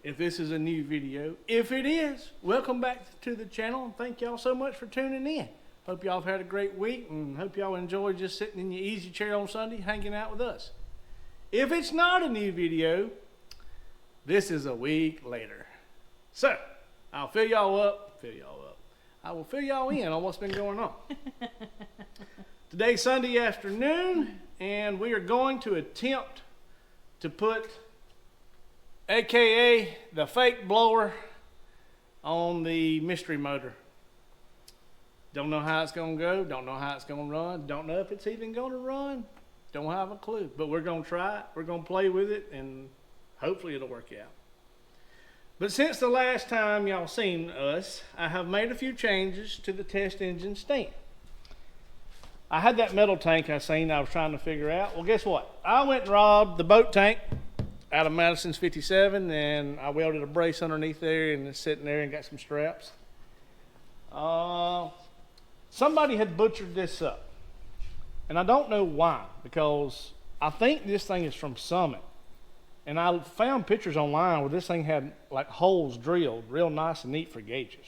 if this is a new video. If it is, welcome back to the channel, and thank y'all so much for tuning in. Hope y'all have had a great week, and hope y'all enjoy just sitting in your easy chair on Sunday hanging out with us. If it's not a new video, this is a week later. So, I'll fill y'all up. I will fill y'all in on what's been going on. Today's Sunday afternoon, and we are going to attempt to put AKA the fake blower on the mystery motor. Don't know how it's going to go, don't know how it's going to run, don't know if it's even going to run, don't have a clue. But we're going to try it, we're going to play with it, and hopefully it'll work out. But since the last time y'all seen us, I have made a few changes to the test engine stand. I had that metal tank I seen I was trying to figure out. Well, guess what? I went and robbed the boat tank out of Madison's 57, and I welded a brace underneath there, and it's sitting there and got some straps. Somebody had butchered this up, and I don't know why, because I think this thing is from Summit. And I found pictures online where this thing had like holes drilled, real nice and neat for gauges.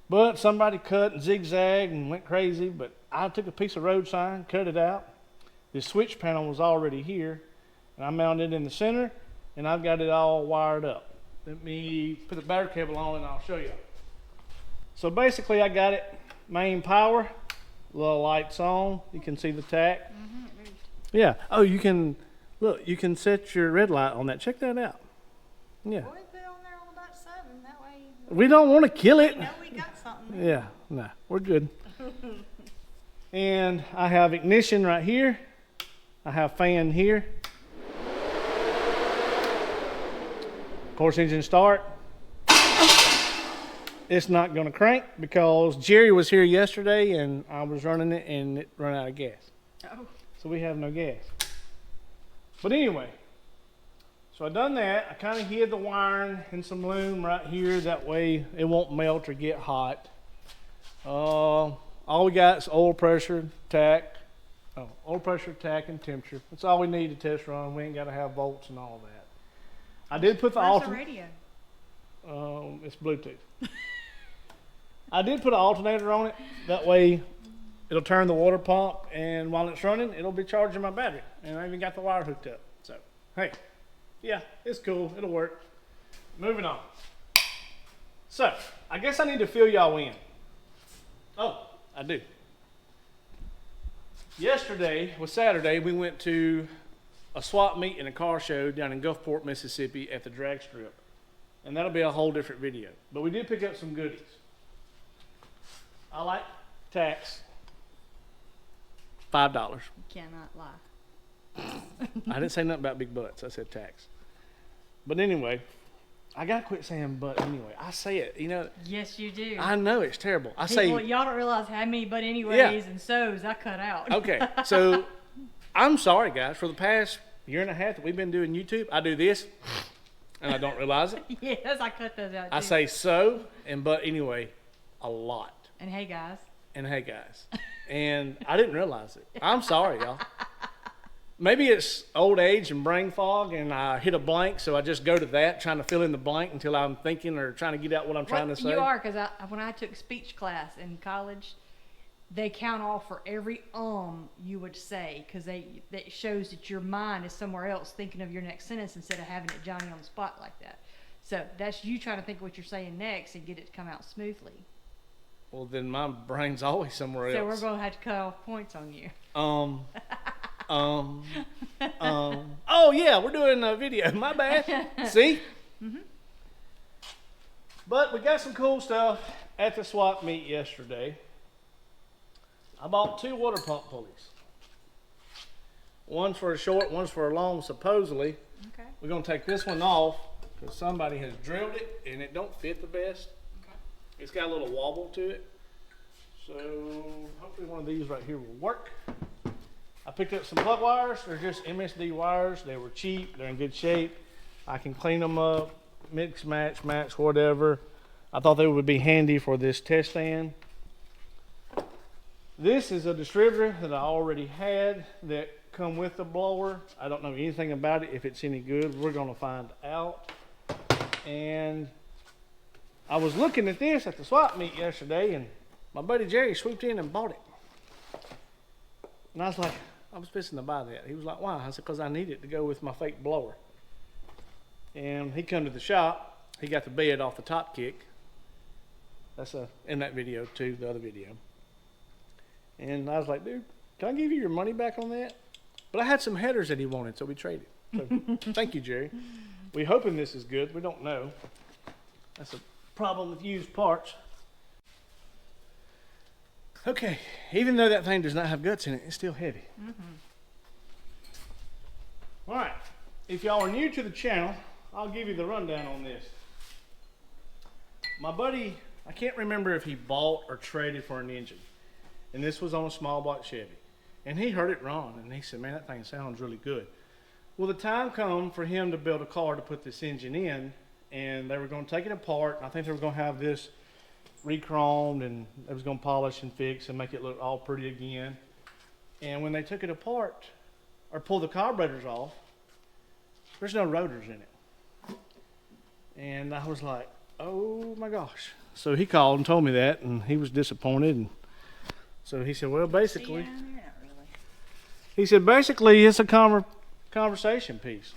But somebody cut and zigzagged and went crazy, but I took a piece of road sign, cut it out. The switch panel was already here, and I mounted it in the center, and I've got it all wired up. Let me put the battery cable on and I'll show you. So basically I got it, main power, little lights on, you can see the tack. Yeah, oh, you can, look, you can set your red light on that. Check that out. Yeah. Well, we put it on there on about 7, that way. We don't want to kill it. We know we got something. Yeah, no, we're good. And I have ignition right here. I have fan here. Of course, engine start. It's not going to crank because Jerry was here yesterday and I was running it and it ran out of gas. Oh. So we have no gas. But anyway, so I done that. I kind of hid the wiring in some loom right here. That way it won't melt or get hot. All we got is oil pressure, tack. Oh, oil pressure, tack, and temperature. That's all we need to test run. We ain't got to have volts and all that. I did put the radio? It's Bluetooth. I did put an alternator on it. That way it'll turn the water pump, and while it's running, it'll be charging my battery. And I even got the wire hooked up. So, hey, yeah, it's cool. It'll work. Moving on. So, I guess I need to fill y'all in. Oh, I do. Yesterday was Saturday. We went to a swap meet and a car show down in Gulfport, Mississippi at the drag strip. And that'll be a whole different video. But we did pick up some goodies. I like tacks. $5. You cannot lie. I didn't say nothing about big butts. I said tacks. But anyway, I gotta quit saying but anyway. I say it, you know. Yes, you do. I know it's terrible. I People, say y'all don't realize how many but anyways Yeah. and so's I cut out. Okay, so I'm sorry guys. For the past year and a half that we've been doing YouTube, I do this and I don't realize it. Yes, I cut those out too. I say so and but anyway a lot. And hey guys. And hey guys. And I didn't realize it. I'm sorry, y'all. Maybe it's old age and brain fog, and I hit a blank, so I just go to that, trying to fill in the blank until I'm thinking or trying to get out what I'm trying to say. You are, because when I took speech class in college, they count off for every you would say, because that shows that your mind is somewhere else thinking of your next sentence instead of having it Johnny on the spot like that. So that's you trying to think of what you're saying next and get it to come out smoothly. Well, then my brain's always somewhere else. So we're going to have to cut off points on you. Oh yeah, we're doing a video. My bad. See? Mm-hmm. But we got some cool stuff at the swap meet yesterday. I bought 2 water pump pulleys. One's for a short, one's for a long, supposedly. Okay. We're gonna take this one off because somebody has drilled it and it don't fit the best. Okay. It's got a little wobble to it. So hopefully one of these right here will work. I picked up some plug wires. They're just MSD wires. They were cheap. They're in good shape. I can clean them up, mix, match, whatever. I thought they would be handy for this test stand. This is a distributor that I already had that come with the blower. I don't know anything about it. If it's any good, we're going to find out. And I was looking at this at the swap meet yesterday, and my buddy Jerry swooped in and bought it. And I was like, I was fixing to buy that. He was like, why? I said, because I need it to go with my fake blower. And he come to the shop. He got the bed off the top kick. That's in that video too, the other video. And I was like, dude, can I give you your money back on that? But I had some headers that he wanted, so we traded. So thank you, Jerry. We're hoping this is good. We don't know. That's a problem with used parts. Okay, even though that thing does not have guts in it, it's still heavy. All right, if y'all are new to the channel, I'll give you the rundown on this. My buddy, I can't remember if he bought or traded for an engine. And this was on a small block Chevy. And he heard it wrong, and he said, man, that thing sounds really good. Well, the time come for him to build a car to put this engine in, and they were going to take it apart. I think they were going to have this re-chromed, and they was going to polish and fix and make it look all pretty again. And when they took it apart, or pulled the carburetors off, there's no rotors in it. And I was like, oh my gosh. So he called and told me that, and he was disappointed. And so he said, well, basically, he said, basically, it's a conversation piece.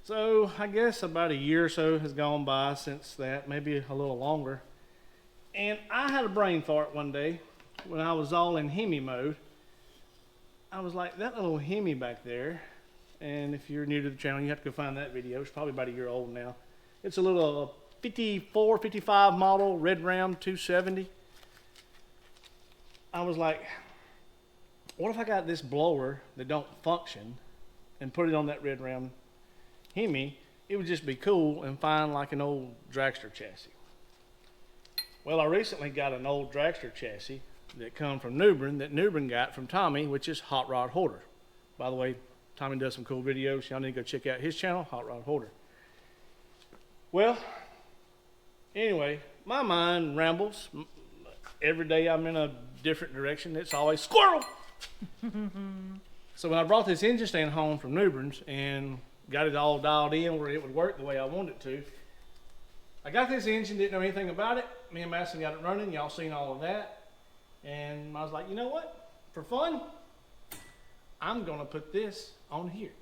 So I guess about a year or so has gone by since that, maybe a little longer. And I had a brain fart one day when I was all in Hemi mode. I was like, that little Hemi back there, and if you're new to the channel, you have to go find that video. It's probably about a year old now. It's a little 54, 55 model Red Ram 270. I was like, what if I got this blower that don't function and put it on that Red Ram Hemi? It would just be cool and find like an old dragster chassis. Well, I recently got an old dragster chassis that come from New Bern, that New Bern got from Tommy, which is Hot Rod Hoarder. By the way, Tommy does some cool videos. Y'all need to go check out his channel, Hot Rod Hoarder. Well, anyway, my mind rambles. Every day I'm in a different direction. It's always squirrel. So when I brought this engine stand home from New Bern's and got it all dialed in where it would work the way I wanted it to, I got this engine, didn't know anything about it. Me and Madison got it running. Y'all seen all of that. And I was like, you know what? For fun, I'm going to put this on here.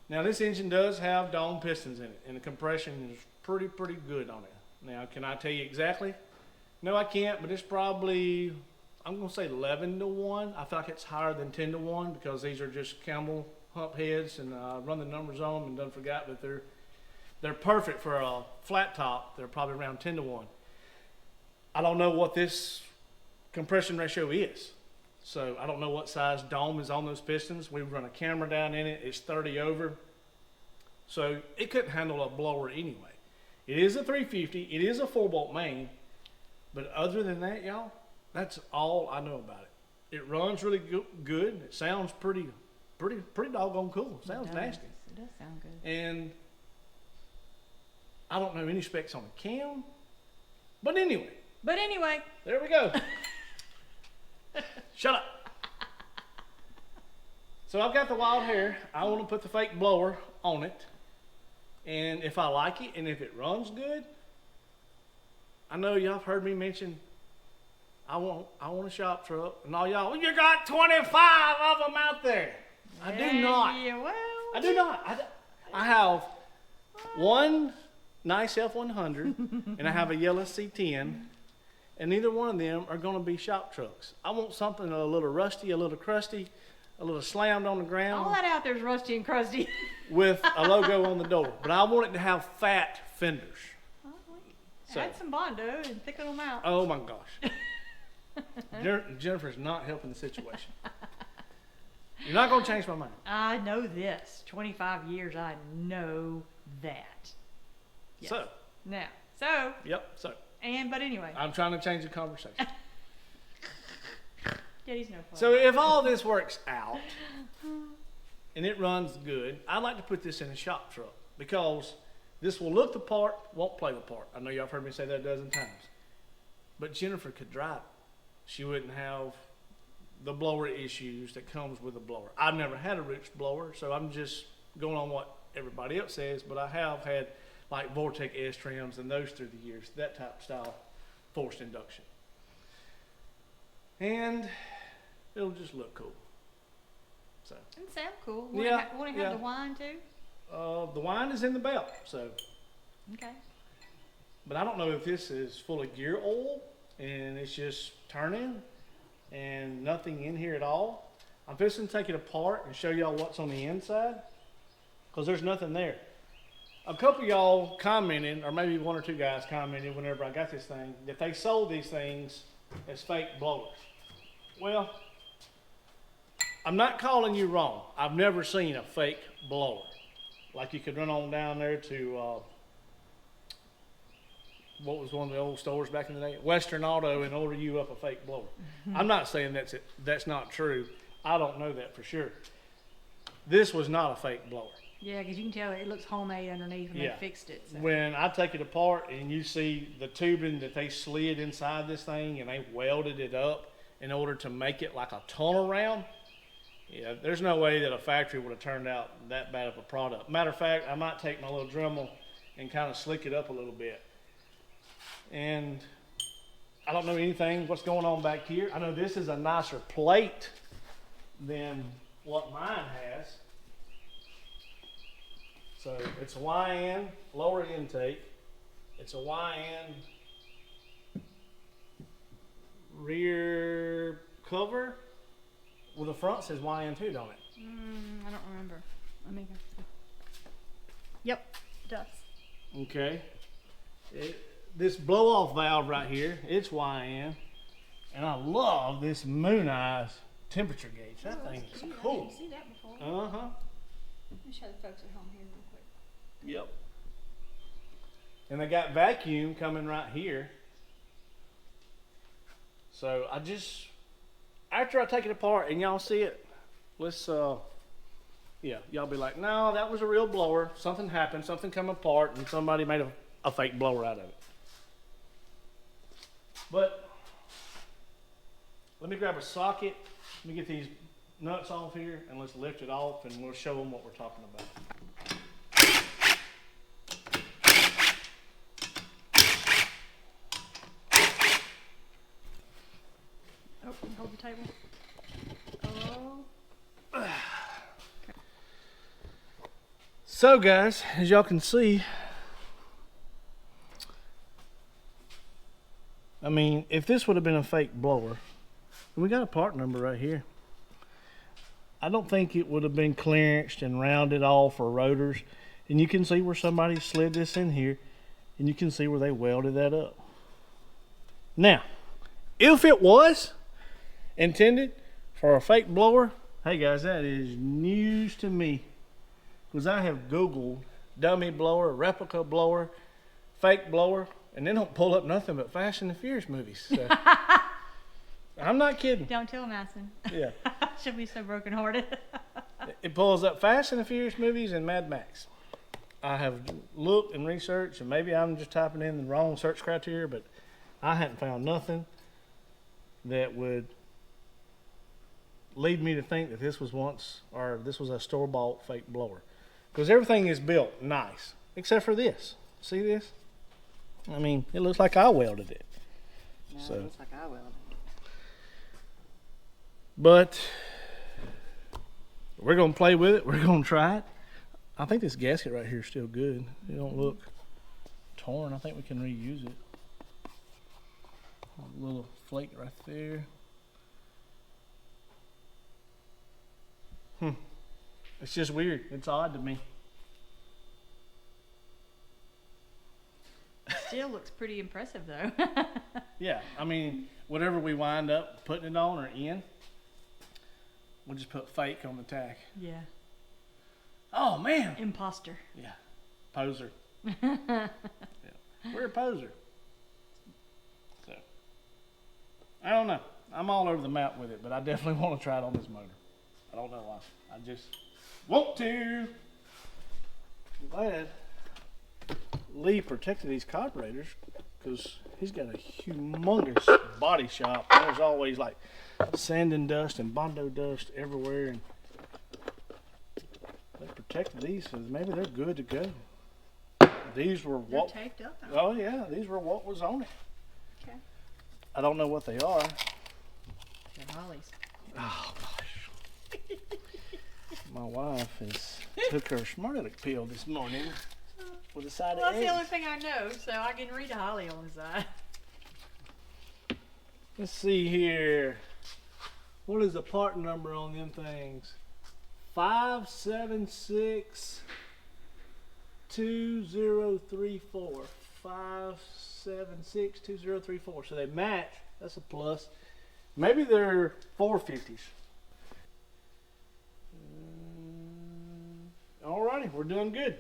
Now this engine does have dome pistons in it, and the compression is pretty good on it. Now, can I tell you exactly? No, I can't, but it's probably, I'm going to say 11 to 1. I feel like it's higher than 10 to 1 because these are just Camel hump heads, and I run the numbers on them and done forgot that they're perfect for a flat top. They're probably around 10 to 1. I don't know what this compression ratio is. So I don't know what size dome is on those pistons. We run a camera down in it. It's 30 over. So it couldn't handle a blower anyway. It is a 350. It is a 4-bolt main. But other than that, y'all, that's all I know about it. It runs really good. It sounds pretty doggone cool. It sounds nasty. It does sound good. And I don't know any specs on the cam. But anyway. There we go. Shut up. So I've got the wild hair. I want to put the fake blower on it. And if I like it and if it runs good, I know y'all have heard me mention I want a shop truck. And all y'all, well, you got 25 of them out there. I do not. Yeah, well, I do not. I have one nice F100 and I have a yellow C10. And neither one of them are going to be shop trucks. I want something a little rusty, a little crusty, a little slammed on the ground. all that out there's rusty and crusty. With a logo on the door. But I want it to have fat fenders. So, add some Bondo and thicken them out. oh my gosh. Jennifer's not helping the situation. You're not going to change my mind. I know this. 25 years, I know that. Yes. So. Now, so. Yep, so. But anyway. I'm trying to change the conversation. Daddy's no fun. So if all this works out and it runs good, I'd like to put this in a shop truck because this will look the part, won't play the part. I know y'all have heard me say that a dozen times. But Jennifer could drive it. She wouldn't have the blower issues that comes with a blower. I've never had a roots blower, so I'm just going on what everybody else says, but I have had like Vortec S trims and those through the years, that type of style forced induction. And it'll just look cool. So. It sounds cool. Yeah, Want to have the wine too? The wine is in the belt, so. Okay. But I don't know if this is full of gear oil and it's just turning and nothing in here at all. I'm fixing to take it apart and show y'all what's on the inside, because there's nothing there. A couple of y'all commented, or maybe one or two guys commented whenever I got this thing, that they sold these things as fake blowers. Well, I'm not calling you wrong. I've never seen a fake blower. Like you could run on down there to, what was one of the old stores back in the day? Western Auto, and order you up a fake blower. I'm not saying that's not true. I don't know that for sure. This was not a fake blower. Yeah, because you can tell it looks homemade underneath when they fixed it. So. When I take it apart and you see the tubing that they slid inside this thing and they welded it up in order to make it like a tunnel round, yeah, there's no way that a factory would have turned out that bad of a product. Matter of fact, I might take my little Dremel and kind of slick it up a little bit. And I don't know anything what's going on back here. I know this is a nicer plate than what mine has. So it's a YN lower intake. It's a YN rear cover. Well, the front says YN2, don't it? I don't remember. Let me go. Yep, it does. Okay. This blow-off valve right here, it's YN. And I love this Moon Eyes temperature gauge. That thing is cool. I didn't see that before. Uh-huh. Let me show the folks at home here real quick. Yep. And they got vacuum coming right here. So I just, after I take it apart and y'all see it, let's, yeah, y'all be like, no, that was a real blower. Something happened, something come apart, and somebody made a fake blower out of it. But let me grab a socket. Let me get these nuts off here and let's lift it off and we'll show them what we're talking about. Oh, can you hold the table? Oh. So guys, as y'all can see, I mean, if this would have been a fake blower, we got a part number right here. I don't think it would have been clearanced and rounded off for rotors. And you can see where somebody slid this in here, and you can see where they welded that up. Now, if it was intended for a fake blower, hey guys, that is news to me. Because I have Googled dummy blower, replica blower, fake blower, and they don't pull up nothing but Fast and the Furious movies. So. I'm not kidding. Don't tell Madison. Yeah. She'll be so brokenhearted. It pulls up Fast and the Furious movies and Mad Max. I have looked and researched, and maybe I'm just typing in the wrong search criteria, but I hadn't found nothing that would lead me to think that this was once, or this was a store-bought fake blower. Because everything is built nice, except for this. See this? I mean, it looks like I welded it. No, So. it looks like I welded it. But we're going to play with it. We're going to try it. I think this gasket right here is still good. It don't look torn. I think we can reuse it. A little flake right there. It's just weird. It's odd to me. Still looks pretty impressive though. Yeah, I mean, whatever we wind up putting it on or in, we'll just put fake on the tag. Yeah. Oh, man. Imposter. Yeah, poser. Yeah. We're a poser. So, I don't know. I'm all over the map with it, but I definitely want to try it on this motor. I don't know why. I just want to. I'm glad Lee protected these carburetors because he's got a humongous body shop. There's always like sand and dust and Bondo dust everywhere, and they protected these, so maybe they're good to go. These were They're what? taped up. Oh yeah, these were what was on it. Okay. I don't know what they are. They're Hollies. Oh gosh. My wife has took her Smart Aleck pill this morning with a side Well, of that's the only eggs. thing I know, so I can read a Holly on the side. Let's see here. What is the part number on them things? 5762034. 5762034. So they match. That's a plus. Maybe they're 450s. Alrighty, we're doing good.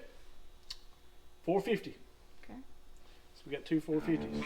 450. Okay. So we got two 450s.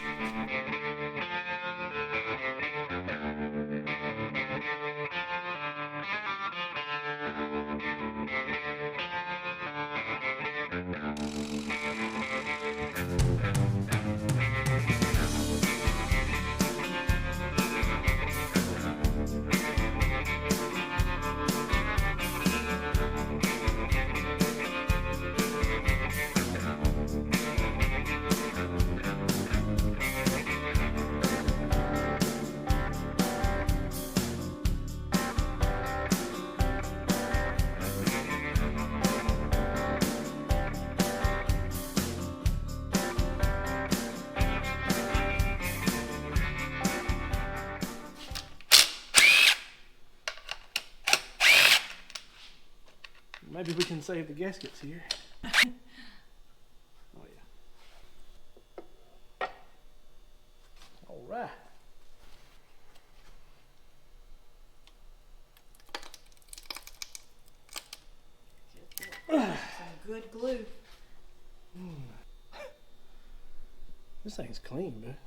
Maybe we can save the gaskets here. Oh yeah. All right. Some good glue. This thing's clean, bro. Get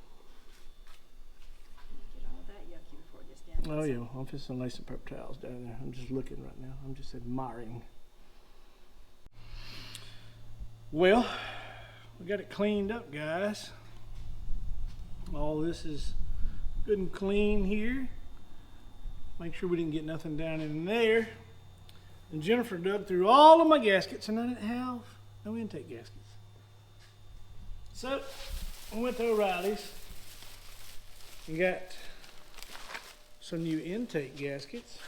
all that yucky before it gets down. Oh yeah, I'm just gonna lay some paper towels down there. I'm just looking right now. I'm just admiring. Well, we got it cleaned up, guys. All this is good and clean here. Make sure we didn't get nothing down in there. And Jennifer dug through all of my gaskets, and I didn't have no intake gaskets. So I went to O'Reilly's and got some new intake gaskets,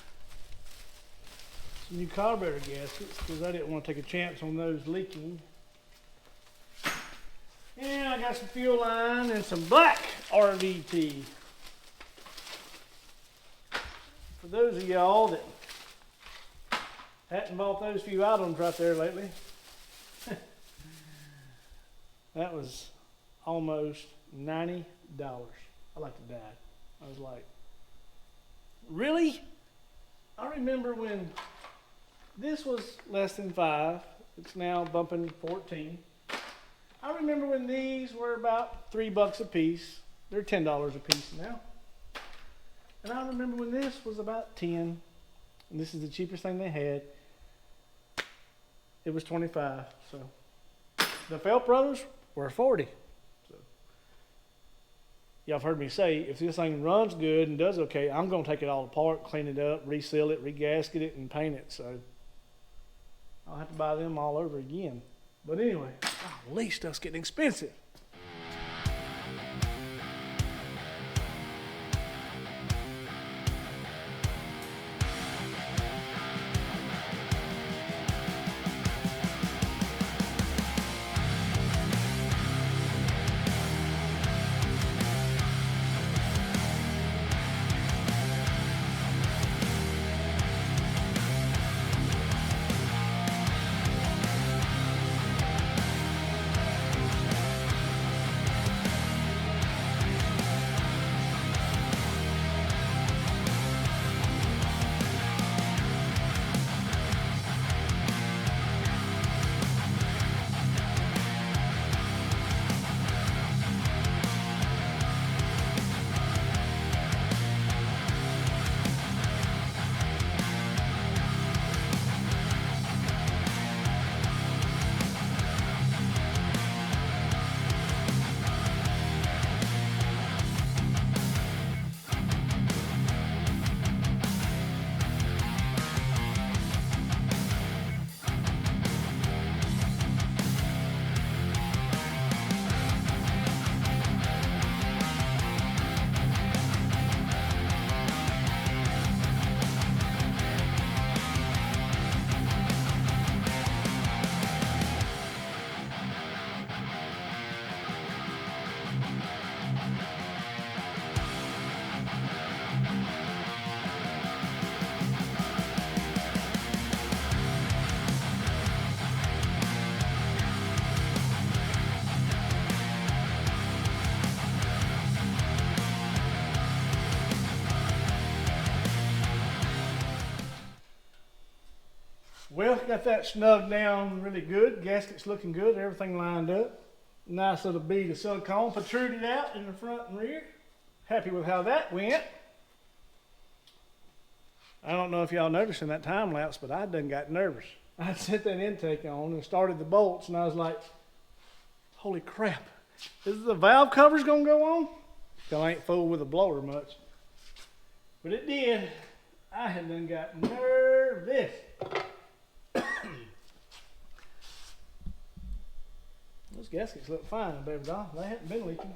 some new carburetor gaskets, because I didn't want to take a chance on those leaking. And I got some fuel line and some black RVT. For those of y'all that hadn't bought those few items right there lately, that was almost $90. I like to die. I was like, really? I remember when this was less than 5. It's now bumping 14. I remember when these were about $3 a piece. They're $10 a piece now. And I remember when this was about 10. And this is the cheapest thing they had. It was 25. So the Felt Brothers were 40. So y'all have heard me say, if this thing runs good and does okay, I'm going to take it all apart, clean it up, reseal it, regasket it, and paint it. So I'll have to buy them all over again. But anyway, golly, stuff's getting expensive. got that snug down really good. Gasket's looking good, everything lined up. Nice little bead of silicone protruded out in the front and rear. Happy with how that went. I don't know if y'all noticed in that time lapse, but I done got nervous. I set that intake on and started the bolts, and I was like, holy crap, is the valve covers gonna go on? Cause I ain't fooled with a blower much. But it did. I had done got nervous. Those gaskets look fine, baby doll. They haven't been leaking.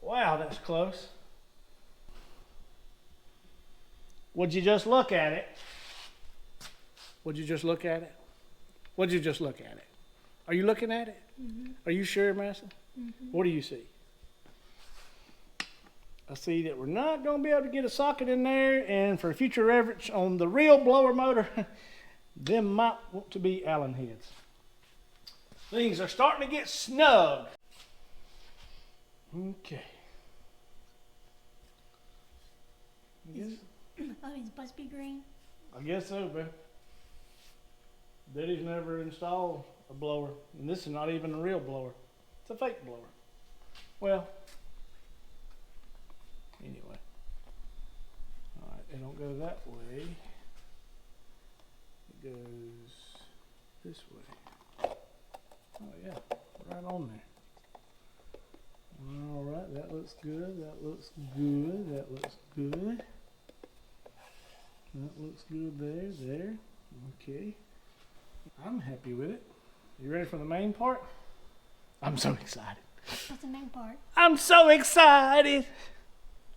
Wow, that's close. Would you just look at it? Would you just look at it? Would you just look at it? Are you looking at it? Mm-hmm. Are you sure, Massa? Mm-hmm. What do you see? I see that we're not going to be able to get a socket in there, and for future reference on the real blower motor, them might want to be Allen heads. Things are starting to get snug. Okay. Oh, he's supposed to be green? I guess so, babe. Daddy's never installed a blower, and this is not even a real blower. It's a fake blower. Well, anyway. Alright, it don't go that way. It goes this way. Oh yeah, right on there. Alright, that looks good, that looks good, that looks good. That looks good there. Okay. I'm happy with it. You ready for the main part? I'm so excited. What's the main part? I'm so excited.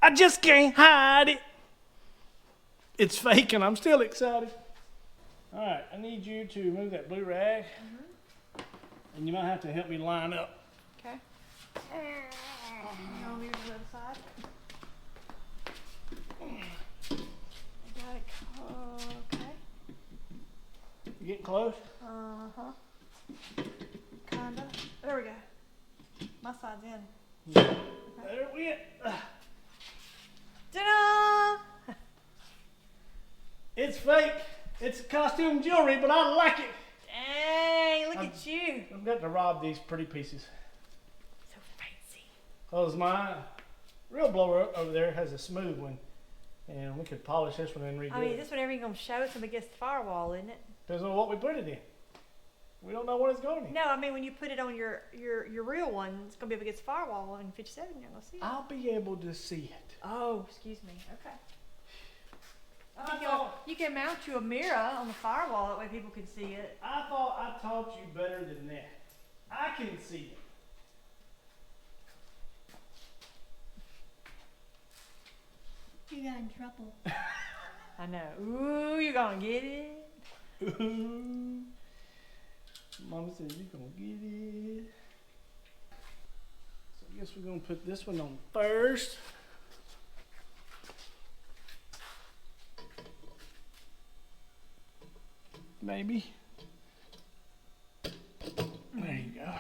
I just can't hide it. It's fake and I'm still excited. All right, I need you to move that blue rag. Mm-hmm. And you might have to help me line up. Okay. Over here to the other side. Got it. Okay. You getting close? Uh-huh. Kinda. There we go. My side's in. Okay. There we go. Ta-da! It's fake. It's costume jewelry, but I like it. Dang, look at you. I've got to rob these pretty pieces. So fancy. Because my real blower over there has a smooth one. And we could polish this one and redo it. I mean, this one everything gonna show it's against the firewall, isn't it? Depends on what we put it in. We don't know what it's going in. No, I mean when you put it on your real one, it's gonna be up against the firewall in 57. You're not gonna see it. I'll be able to see it. Oh, excuse me. Okay. I think you can mount you a mirror on the firewall, that way people can see it. I thought I taught you better than that. I can see it. You got in trouble. I know. Ooh, you're gonna get it. Ooh. Mama said you're gonna get it. So I guess we're gonna put this one on first. Maybe. There you go.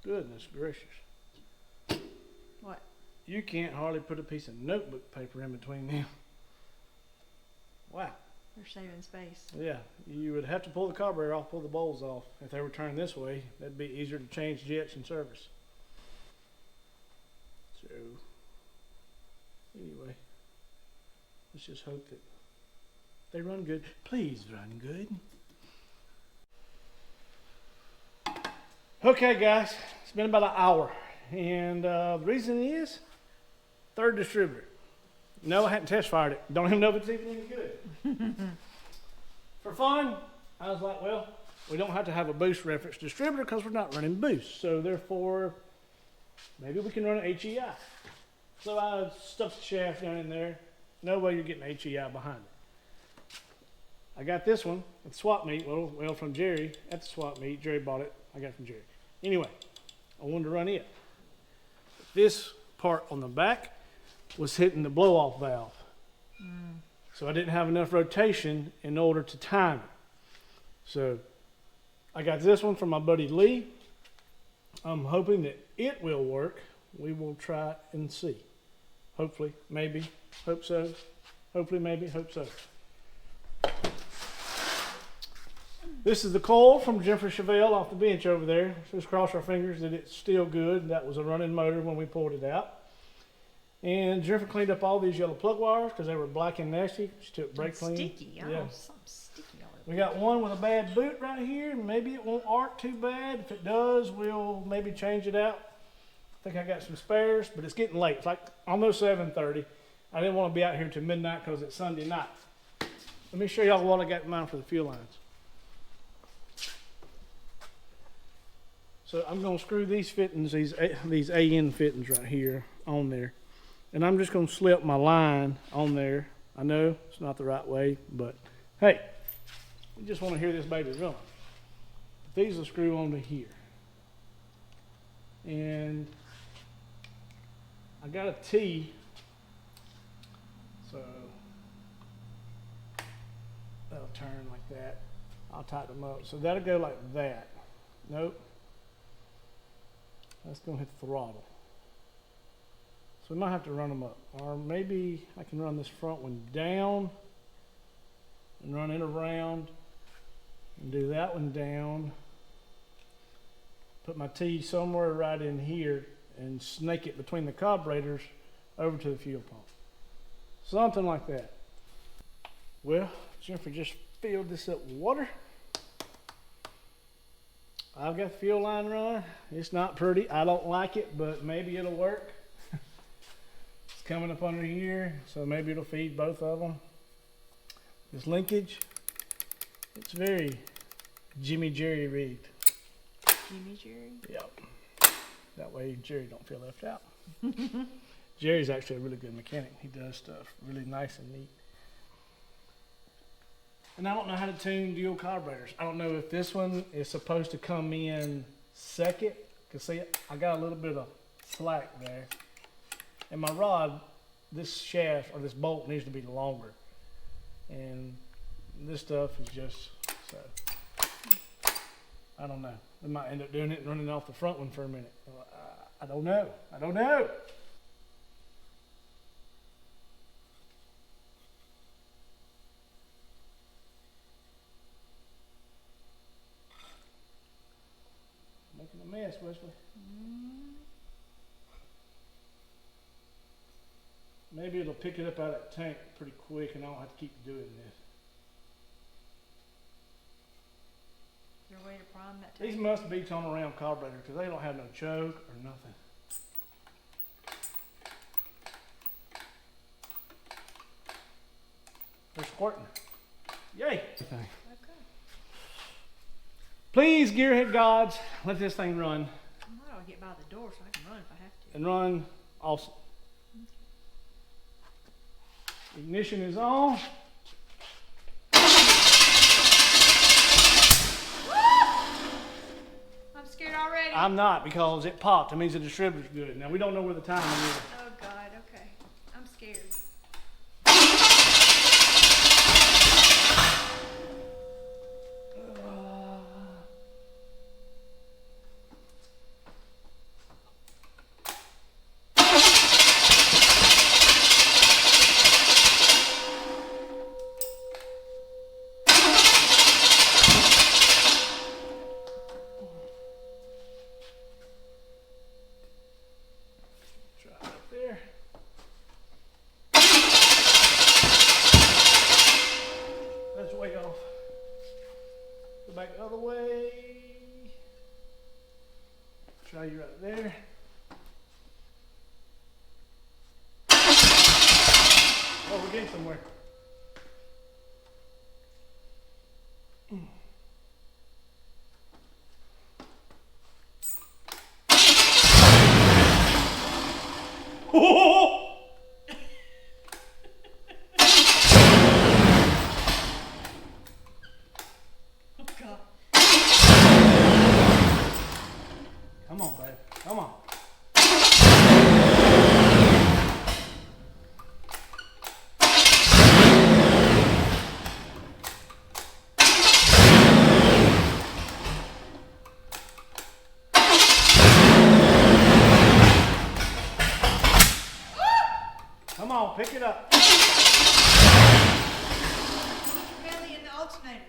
Goodness gracious. What? You can't hardly put a piece of notebook paper in between them. Wow. You're saving space. Yeah, you would have to pull the carburetor off, pull the bowls off. If they were turned this way, that'd be easier to change jets in service. So, anyway, let's just hope that they run good. Please run good. Okay, guys, it's been about an hour. And the reason is, third distributor. No, I hadn't test fired it. Don't even know if it's even any good. For fun, I was like, well, we don't have to have a boost reference distributor because we're not running boost. So therefore, maybe we can run an HEI. So I stuffed the shaft down in there. No way you're getting HEI behind it. I got this one at the swap meet. Well, from Jerry at the swap meet. Jerry bought it. I got it from Jerry. Anyway, I wanted to run it. This part on the back was hitting the blow-off valve. So I didn't have enough rotation in order to time it. So I got this one from my buddy Lee. I'm hoping that it will work. We will try and see. Hopefully, maybe, hope so. Hopefully, maybe, hope so. This is the coil from Jennifer Chevelle off the bench over there. Just cross our fingers that it's still good. That was a running motor when we pulled it out. And Jennifer cleaned up all these yellow plug wires because they were black and nasty. She took brake clean. Sticky. Oh, Yeah. something sticky all over. We got one with a bad boot right here. Maybe it won't arc too bad. If it does, we'll maybe change it out. I think I got some spares, but it's getting late. It's like almost 7:30. I didn't want to be out here till midnight because it's Sunday night. Let me show y'all what I got in mind for the fuel lines. So I'm going to screw these fittings, these AN fittings right here on there. And I'm just going to slip my line on there. I know it's not the right way, but hey, you just want to hear this baby run. These will screw onto here. And I got a T, so that'll turn like that. I'll tighten them up. So that'll go like that. Nope. That's going to hit the throttle. So we might have to run them up. Or maybe I can run this front one down and run it around and do that one down. Put my T somewhere right in here and snake it between the carburetors over to the fuel pump. Something like that. Well, Jennifer just filled this up with water. I've got the fuel line running. It's not pretty. I don't like it, but maybe it'll work. It's coming up under here, so maybe it'll feed both of them. This linkage, it's very Jimmy Jerry rigged. Jimmy Jerry? Yep. That way Jerry don't feel left out. Jerry's actually a really good mechanic. He does stuff really nice and neat. And I don't know how to tune dual carburetors. I don't know if this one is supposed to come in second. Because see, I got a little bit of slack there. And my rod, this shaft or this bolt needs to be longer. And this stuff is just, so. I don't know. We might end up doing it and running off the front one for a minute. I don't know. I don't know. Making a mess, Wesley. Maybe it'll pick it up out of that tank pretty quick and I don't have to keep doing this. Is there a way to prime that tank? These must be tone around carburetors because they don't have no choke or nothing. They're squirting. Yay! Okay. Please, gearhead gods, let this thing run. I might ought to get by the door so I can run if I have to. And run awesome. Ignition is on. I'm scared already. I'm not because it popped. It means the distributor's good. Now we don't know where the timing is. Oh God, okay. I'm scared. There. That's way off. Go back the other way. Try you right there. Oh, we're getting somewhere. Oh! Oh God. Come on, babe. Come on. Come on, pick it up. Belly in the alternator.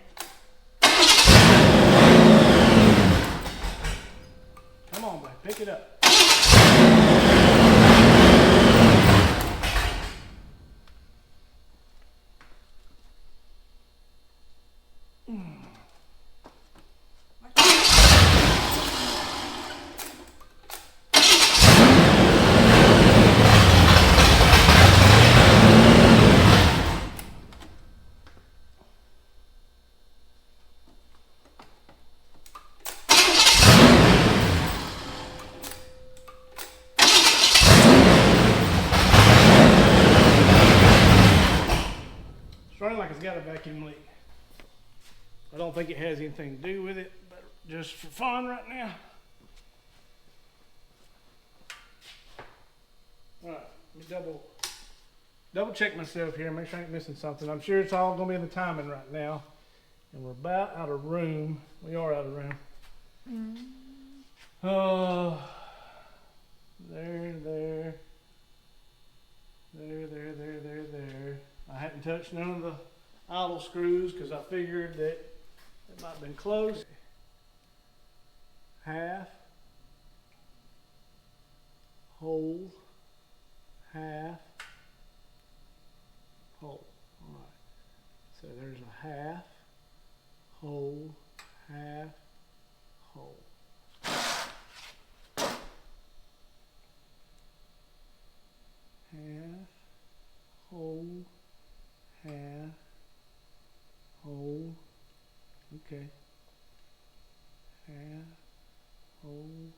think it has anything to do with it, but just for fun right now. All right, let me double check myself here, make sure I ain't missing something. I'm sure it's all gonna be in the timing right now. And we're about out of room. We are out of room. Oh, there. I hadn't touched none of the idle screws because I figured that it might have been close. Half, whole, half, whole. All right. So there's a half, whole, half, whole. Half, whole, half, whole, okay. Half, whole,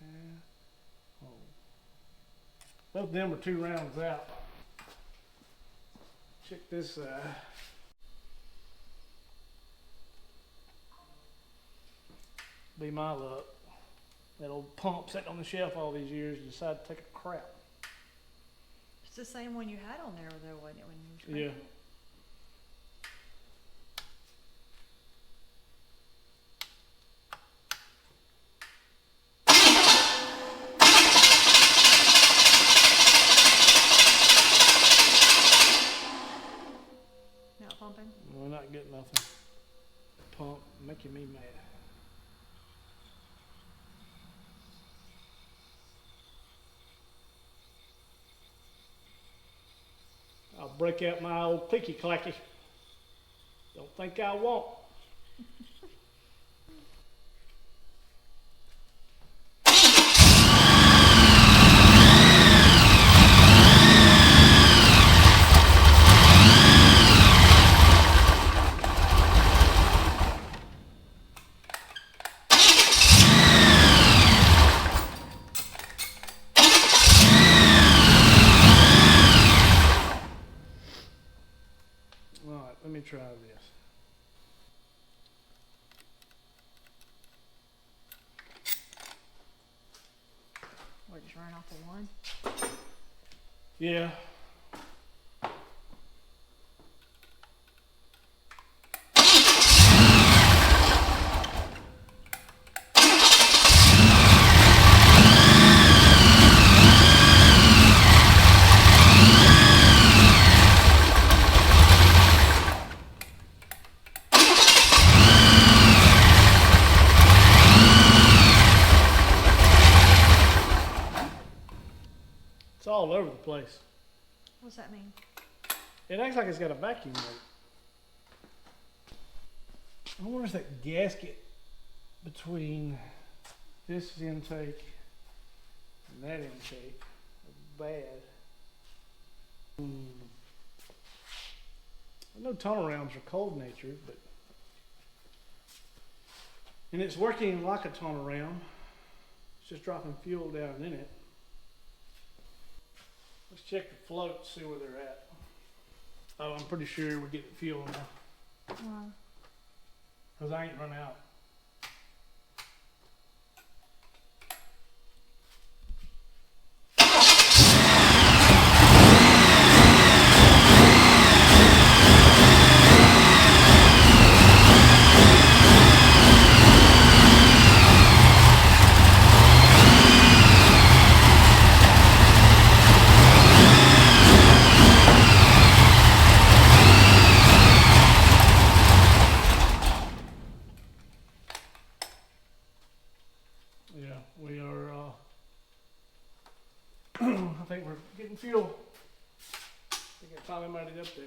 half, whole. Both of them are 2 rounds out. Check this side. Be my luck. That old pump sitting on the shelf all these years decided to take a crap. It's the same one you had on there though, wasn't it, when you were Yeah. cranking it? Not pumping? We're not getting nothing. Pump making me mad. I'll break out my old clicky clacky. Don't think I won't. Alright, let me try this. What, just running off the one? Yeah. It's all over the place. What's that mean? It acts like it's got a vacuum in it. I wonder if that gasket between this intake and that intake is bad. I know tunnel rounds are cold natured, but and it's working like a tunnel round. It's just dropping fuel down in it. Let's check the float, see where they're at. Oh, I'm pretty sure we're getting fuel now. Why? Because I ain't run out. Yeah, we are, I think we're getting fuel. I think I finally made it up there.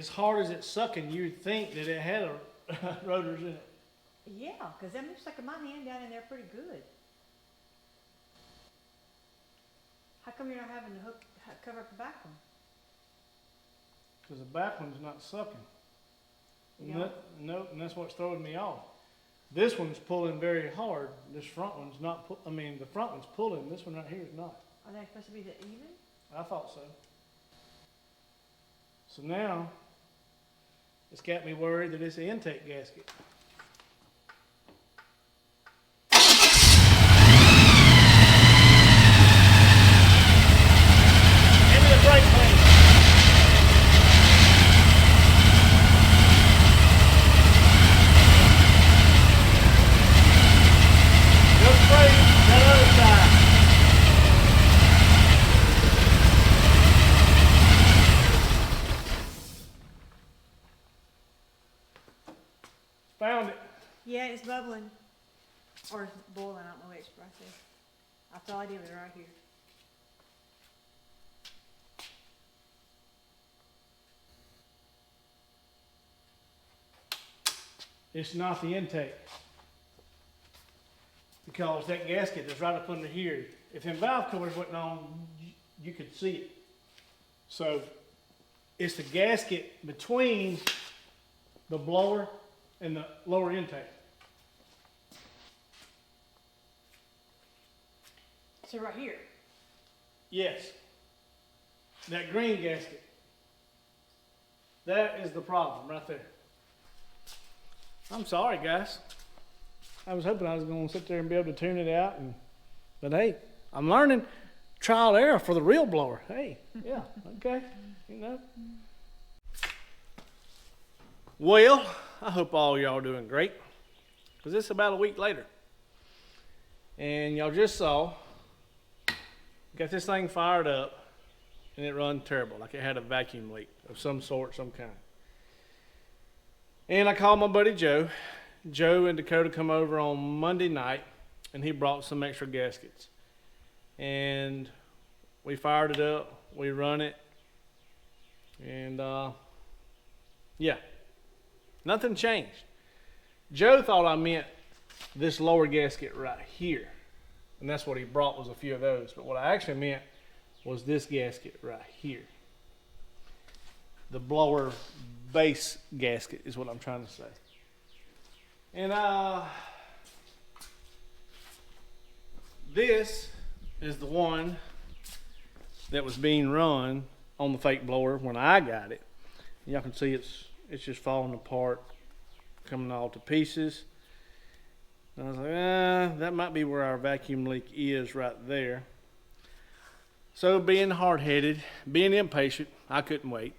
as hard as it's sucking, you'd think that it had rotors in it. Yeah, because I'm sucking my hand down in there pretty good. How come you're not having to cover up the back one? Because the back one's not sucking. Yeah. Nope, and that's what's throwing me off. This one's pulling very hard. This front one's not. The front one's pulling. This one right here is not. Are they supposed to be the even? I thought so. So now, it's got me worried that it's the intake gasket. Give me the brake clean. Just spray that other side. Found it. Yeah, it's bubbling. Or it's boiling, I don't know which process. That's all I did was right here. It's not the intake. Because that gasket is right up under here. If them valve covers wasn't on, you could see it. So it's the gasket between the blower and the lower intake. So right here. Yes. That green gasket. That is the problem right there. I'm sorry, guys. I was hoping I was going to sit there and be able to tune it out, but hey, I'm learning trial and error for the real blower. Hey, yeah, okay, you know. Well, I hope all y'all are doing great, because it's about a week later, and y'all just saw, got this thing fired up, and it run terrible, like it had a vacuum leak of some sort, some kind. And I called my buddy Joe. Joe and Dakota come over on Monday night, and he brought some extra gaskets. And we fired it up, we run it, and yeah, nothing changed. Joe thought I meant this lower gasket right here, and that's what he brought was a few of those. But what I actually meant was this gasket right here. The blower base gasket is what I'm trying to say. And this is the one that was being run on the fake blower when I got it. Y'all can see it's just falling apart, coming all to pieces. And I was like, that might be where our vacuum leak is right there. So being hard-headed, being impatient, I couldn't wait.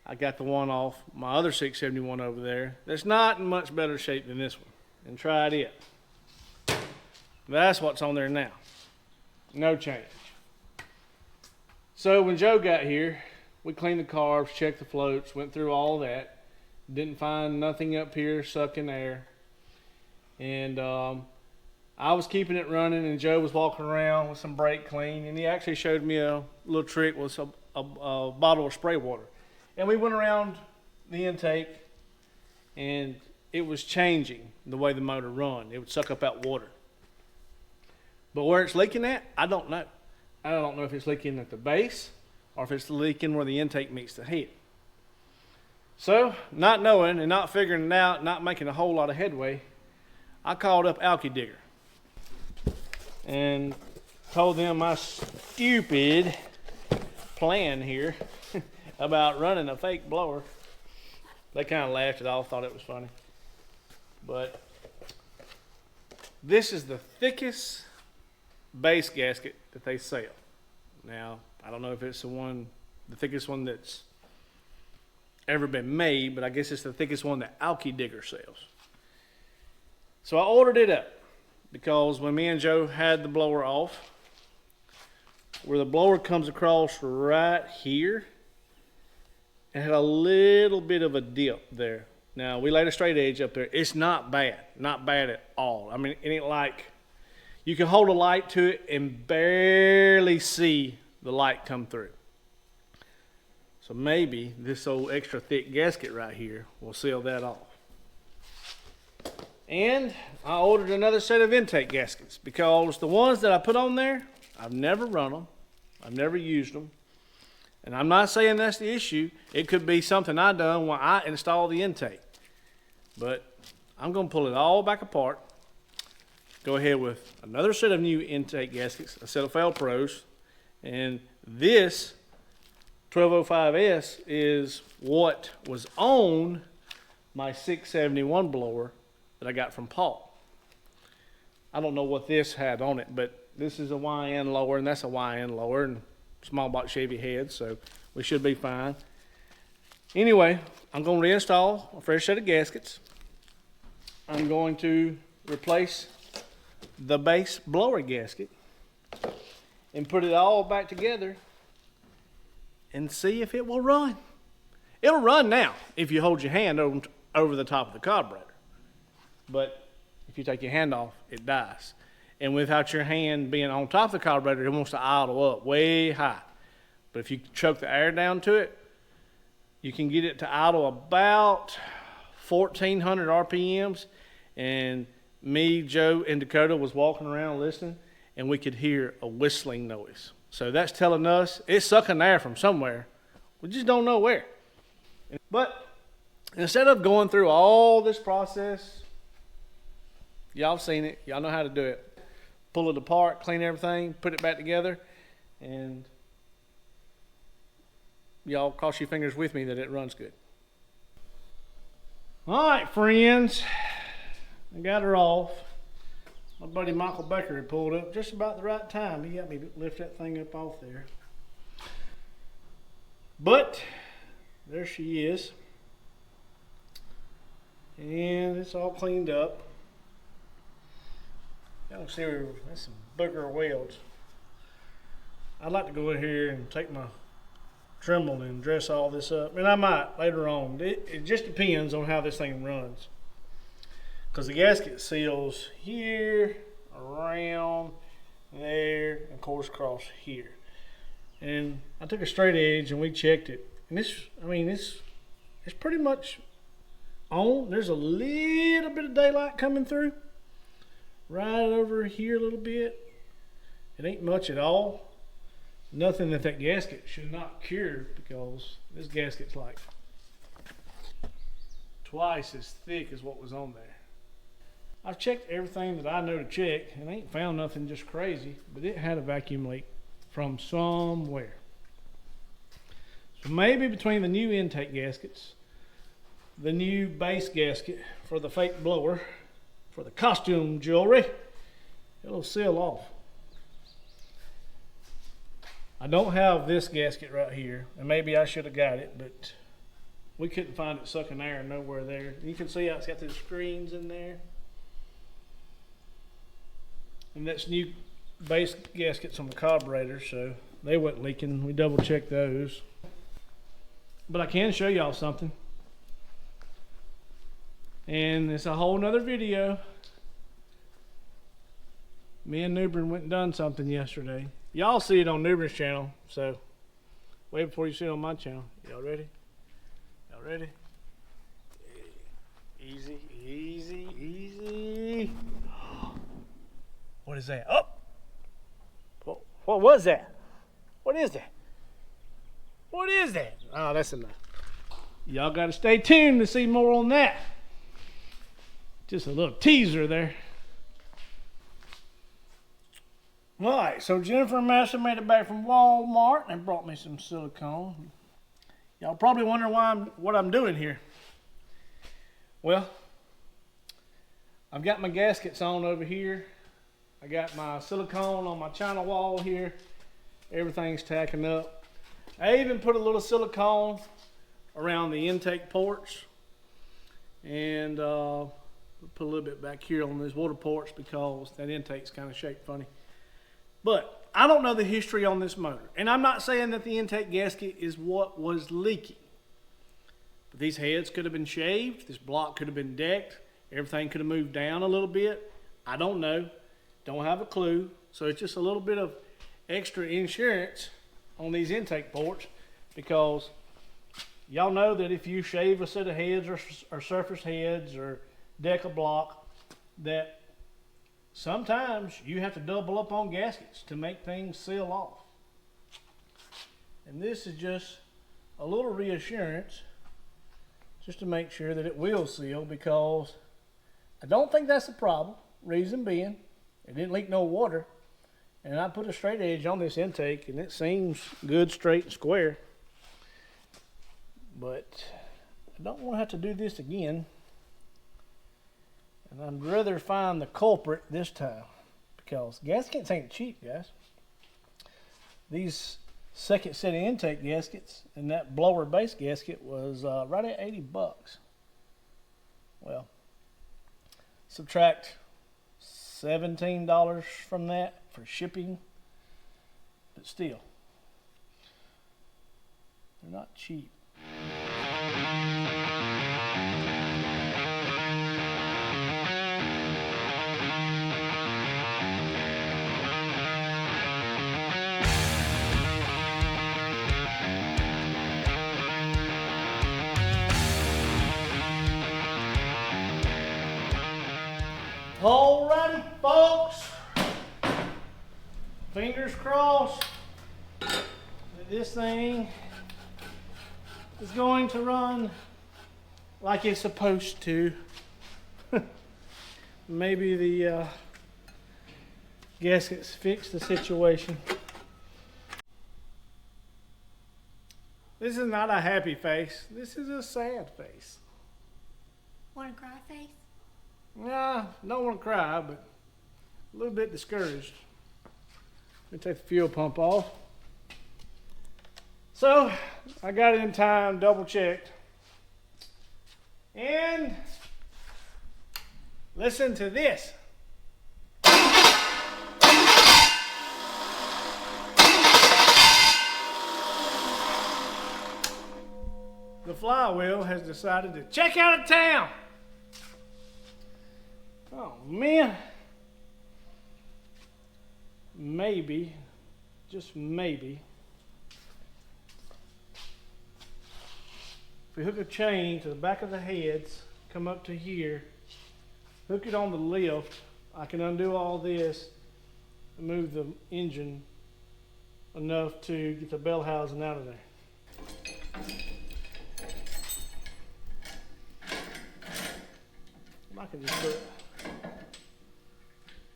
I got the one off my other 671 over there that's not in much better shape than this one, and tried it. That's what's on there now. No change. So when Joe got here, we cleaned the carbs, checked the floats, went through all that. Didn't find nothing up here sucking air. And I was keeping it running, and Joe was walking around with some brake clean, and he actually showed me a little trick with a bottle of spray water. And we went around the intake, and it was changing the way the motor run. It would suck up that water. But where it's leaking at, I don't know. I don't know if it's leaking at the base or if it's leaking where the intake meets the head. So, not knowing and not figuring it out, not making a whole lot of headway, I called up Alky Digger and told them my stupid plan here about running a fake blower. They kind of laughed it off, thought it was funny. But this is the thickest base gasket that they sell. Now, I don't know if it's the thickest one that's ever been made, but I guess it's the thickest one that Alky Digger sells. So I ordered it up because when me and Joe had the blower off, where the blower comes across right here, it had a little bit of a dip there. Now, we laid a straight edge up there. It's not bad at all. I mean, it ain't like you can hold a light to it and barely see the light come through. So maybe this old extra thick gasket right here will seal that off. And I ordered another set of intake gaskets because the ones that I put on there, I've never run them. I've never used them. And I'm not saying that's the issue. It could be something I done when I installed the intake. But I'm going to pull it all back apart. Go ahead with another set of new intake gaskets, a set of Fail Pros. And this 1205S is what was on my 671 blower that I got from Paul. I don't know what this had on it, but this is a YN lower and that's a YN lower and small box Chevy head, so we should be fine. Anyway, I'm going to reinstall a fresh set of gaskets. I'm going to replace the base blower gasket and put it all back together and see if it will run. It'll run now if you hold your hand over the top of the carburetor. But if you take your hand off, it dies. And without your hand being on top of the carburetor, it wants to idle up way high. But if you choke the air down to it, you can get it to idle about 1,400 RPMs. And me, Joe, and Dakota was walking around listening, and we could hear a whistling noise. So that's telling us it's sucking air from somewhere. We just don't know where. But instead of going through all this process, y'all seen it, y'all know how to do it. Pull it apart, clean everything, put it back together, and y'all cross your fingers with me that it runs good. All right, friends, I got her off. My buddy Michael Becker had pulled up just about the right time. He got me to lift that thing up off there. But there she is. And it's all cleaned up. Y'all see that's some booger welds. I'd like to go in here and take my Dremel and dress all this up. And I might later on. It just depends on how this thing runs. Because the gasket seals here, around there, and of course across here. And I took a straight edge and we checked it. And it's pretty much on. There's a little bit of daylight coming through. Right over here a little bit. It ain't much at all. Nothing that gasket should not cure, because this gasket's like twice as thick as what was on there. I've checked everything that I know to check and ain't found nothing just crazy, but it had a vacuum leak from somewhere. So maybe between the new intake gaskets, the new base gasket for the fake blower, for the costume jewelry, it'll seal off. I don't have this gasket right here, and maybe I should have got it, but we couldn't find it sucking air nowhere there. You can see how it's got the screens in there. And that's new base gaskets on the carburetor, so they weren't leaking. We double checked those. But I can show y'all something. And it's a whole nother video. Me and Newbern went and done something yesterday. Y'all see it on Newbern's channel, so wait before you see it on my channel. Y'all ready? Y'all ready? Easy, easy, easy. What is that? Oh! What was that? What is that? What is that? Oh, that's enough. Y'all got to stay tuned to see more on that. Just a little teaser there. All right, so Jennifer and Master made it back from Walmart and brought me some silicone. Y'all probably wondering what I'm doing here. Well, I've got my gaskets on over here. I got my silicone on my China wall here. Everything's tacking up. I even put a little silicone around the intake ports. And put a little bit back here on these water ports because that intake's kind of shaped funny. But I don't know the history on this motor. And I'm not saying that the intake gasket is what was leaking. But these heads could have been shaved. This block could have been decked. Everything could have moved down a little bit. I don't know. Don't have a clue. So it's just a little bit of extra insurance on these intake ports, because Y'all know that if you shave a set of heads or surface heads or deck a block, that sometimes you have to double up on gaskets to make things seal off. And this is just a little reassurance just to make sure that it will seal, because I don't think that's the problem. Reason being, it didn't leak no water. And I put a straight edge on this intake and it seems good, straight, and square. But I don't want to have to do this again. And I'd rather find the culprit this time, because gaskets ain't cheap, guys. These second set of intake gaskets and that blower base gasket was right at 80 bucks. Well, subtract $17 from that for shipping, but still, they're not cheap. Alrighty, folks. Fingers crossed that this thing is going to run like it's supposed to. Maybe the gaskets fix the situation. This is not a happy face. This is a sad face. Want to cry face? Nah, don't want to cry, but a little bit discouraged. Let me take the fuel pump off. So, I got it in time, double checked. And listen to this. The flywheel has decided to check out of town. Oh man, maybe, just maybe, if we hook a chain to the back of the heads, come up to here, hook it on the lift, I can undo all this and move the engine enough to get the bell housing out of there. I can just put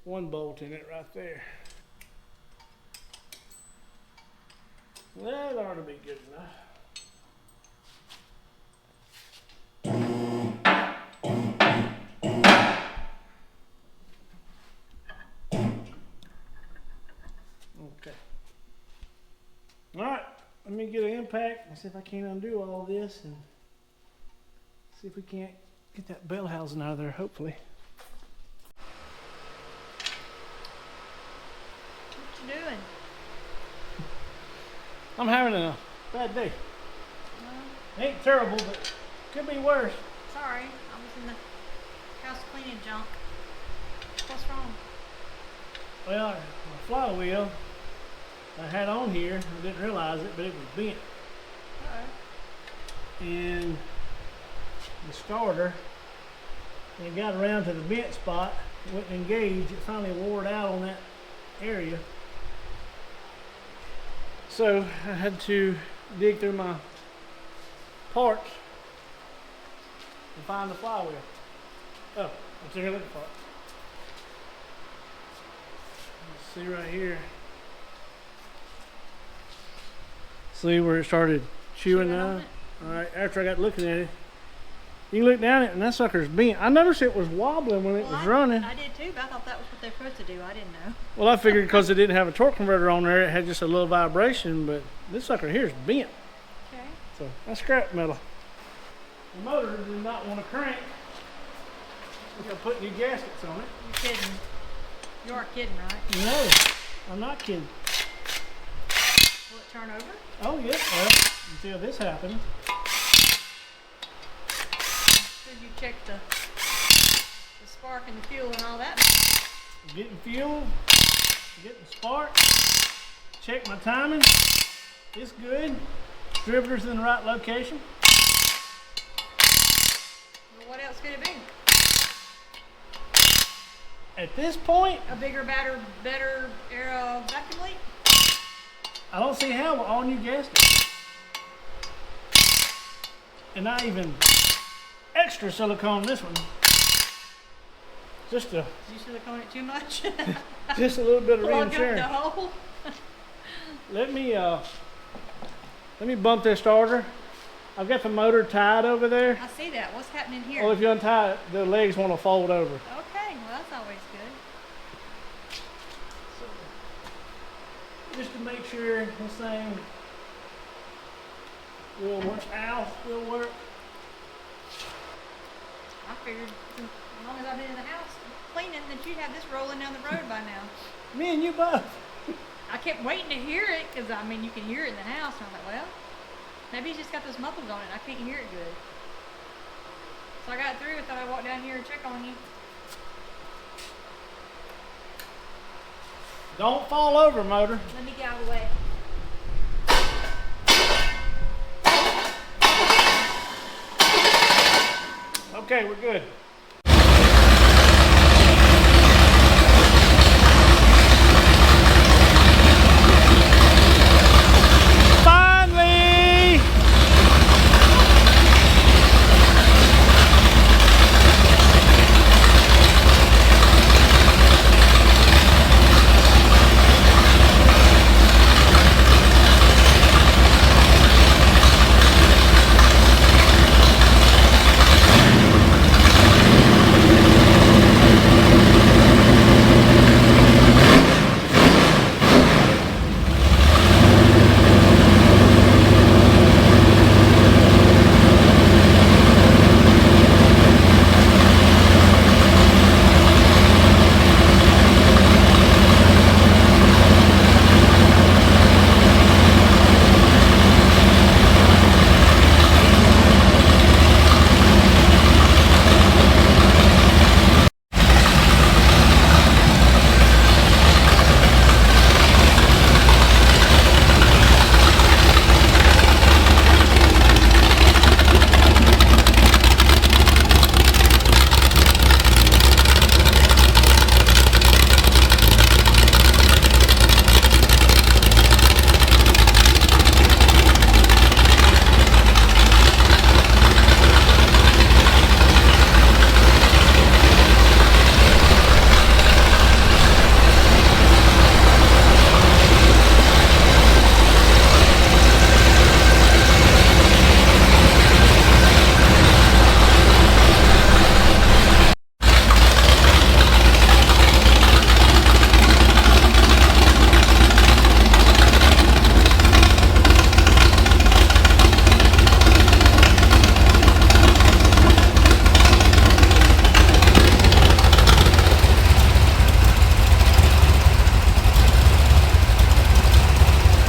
one bolt in it right there. That ought to be good enough. Okay. All right, let me get an impact and see if I can't undo all this and see if we can't get that bell housing out of there, hopefully. What you doing? I'm having a bad day. Ain't terrible, but could be worse. Sorry, I was in the house cleaning junk. What's wrong? Well, my flywheel I had on here, I didn't realize it, but it was bent. Uh-oh. And the starter, and it got around to the bent spot, it wouldn't engage, it finally wore it out on that area. So I had to dig through my parts to find the flywheel. Oh, I'm taking a look for it. Let's see right here. See where it started chewing on now? it? Alright, after I got looking at it, you can look down it and that sucker's bent. I noticed it was wobbling when it was running. I did too, but I thought that was what they're supposed to do. I didn't know. Well, I figured because it didn't have a torque converter on there, it had just a little vibration, but this sucker here is bent. Okay. So that's scrap metal. The motor did not want to crank. We're going to put new gaskets on it. You're kidding. You aren't kidding, right? No, I'm not kidding. Will it turn over? Oh, yeah. Well, until this happened. So you check the spark and the fuel and all that. Getting fuel, getting spark, check my timing. It's good. Distributor's in the right location. could it be? At this point, A bigger, better era vacuum leak? I don't see how with all new gaskets. And not even extra silicone in this one. Just a Did you silicone it too much? just a little bit of Plug up reinsurance. the hole. Let me bump this starter. I've got the motor tied over there. I see that. What's happening here? Oh, if you untie it, the legs want to fold over. Okay, well that's always good. Just to make sure this thing will work. Ow, will work. I figured as long as I've been in the house cleaning that you'd have this rolling down the road by now. Me and you both. I kept waiting to hear it because I mean you can hear it in the house, and I was like, well, maybe he's just got those mufflers on it. I can't hear it good. So I got through. I thought I'd walk down here and check on you. Don't fall over, motor. Let me get out of the way. Okay, we're good. Finally!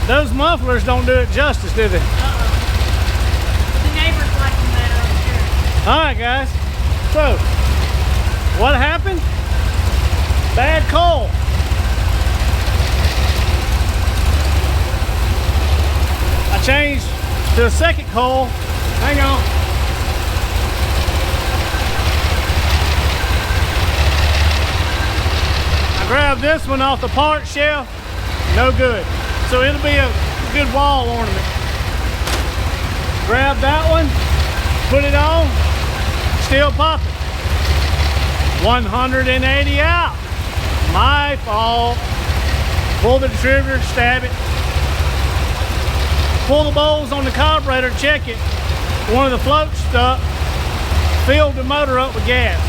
Those mufflers don't do it justice, do they? The neighbors like them better, I'm sure. All right, guys. So, what happened? Bad coal. I changed to a second coal. Hang on. I grabbed this one off the part shelf. No good. So it'll be a good wall ornament. Grab that one, put it on, still popping. 180 out. My fault. Pull the trigger, stab it. Pull the bowls on the carburetor, check it. One of the floats stuck. Filled the motor up with gas.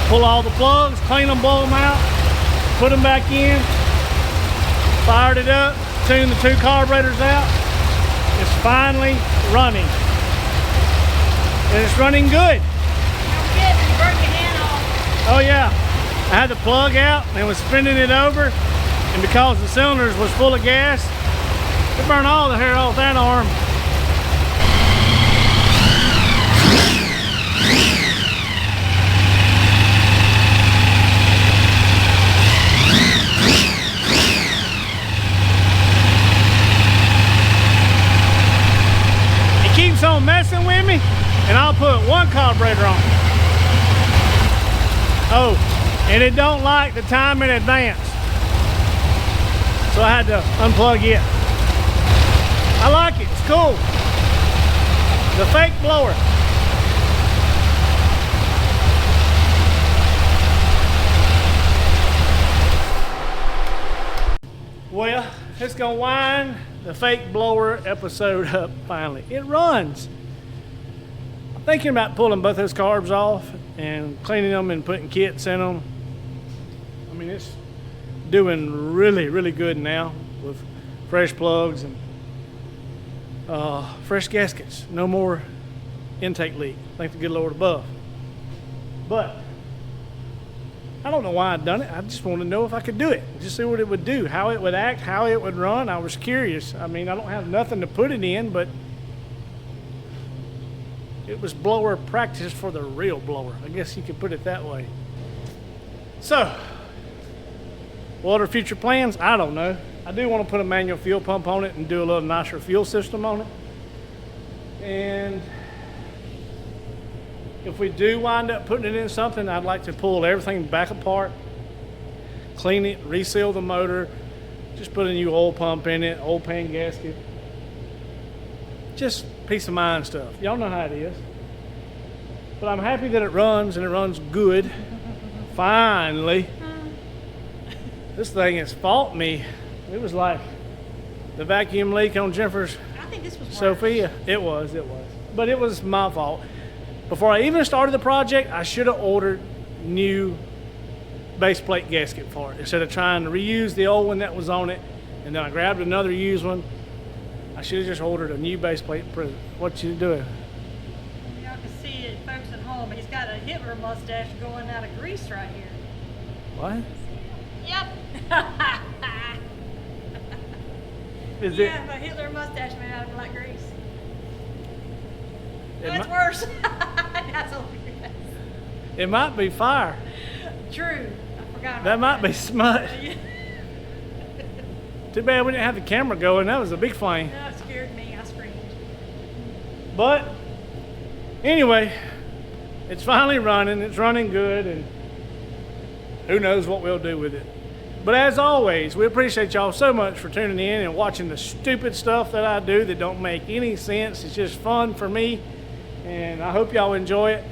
Pull all the plugs, clean them, blow them out, put them back in. Fired it up, tuned the two carburetors out. It's finally running. And it's running good. Don't forget, you broke your hand off. Oh yeah, I had the plug out and was spinning it over. And because the cylinders was full of gas, it burned all the hair off that arm. Keeps on messing with me, and I'll put one carburetor on. Oh, and it don't like the time in advance. So I had to unplug it. I like it, it's cool. The fake blower. Well, it's gonna wind the fake blower episode up finally. It runs. I'm thinking about pulling both those carbs off and cleaning them and putting kits in them. I mean, it's doing really, really good now with fresh plugs and fresh gaskets. No more intake leak. Thank the good Lord above. But I don't know why I'd done it. I just wanted to know if I could do it. Just see what it would do, how it would act, how it would run. I was curious. I mean, I don't have nothing to put it in, but it was blower practice for the real blower. I guess you could put it that way. So, what are future plans? I don't know. I do want to put a manual fuel pump on it and do a little nicer fuel system on it. And if we do wind up putting it in something, I'd like to pull everything back apart, clean it, reseal the motor, just put a new oil pump in it, oil pan gasket. Just peace of mind stuff. Y'all know how it is. But I'm happy that it runs and it runs good. Finally. This thing has fought me. It was like the vacuum leak on Jennifer's I think this was worse. Sophia. It was. But it was my fault. Before I even started the project, I should have ordered new base plate gasket for it. Instead of trying to reuse the old one that was on it, and then I grabbed another used one, I should have just ordered a new base plate present. What you doing? Y'all can see it, folks at home. He's got a Hitler mustache going out of grease right here. What? Yep. Is yeah, a Hitler mustache made out of black grease. That's it? worse. That's hilarious. It might be fire. True. I forgot. That might be smut. Too bad we didn't have the camera going. That was a big flame. That scared me. I screamed. But anyway, it's finally running. It's running good, and who knows what we'll do with it. But as always, we appreciate y'all so much for tuning in and watching the stupid stuff that I do that don't make any sense. It's just fun for me, and I hope y'all enjoy it.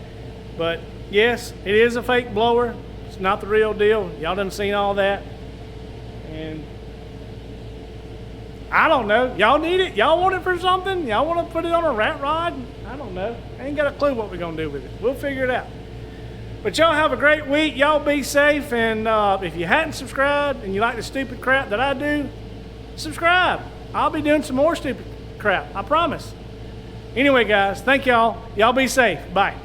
But yes, it is a fake blower. It's not the real deal. Y'all done seen all that. And I don't know. Y'all need it? Y'all want it for something? Y'all want to put it on a rat rod? I don't know. I ain't got a clue what we're going to do with it. We'll figure it out. But y'all have a great week. Y'all be safe. And if you hadn't subscribed and you like the stupid crap that I do, subscribe. I'll be doing some more stupid crap. I promise. Anyway, guys, thank y'all. Y'all be safe. Bye.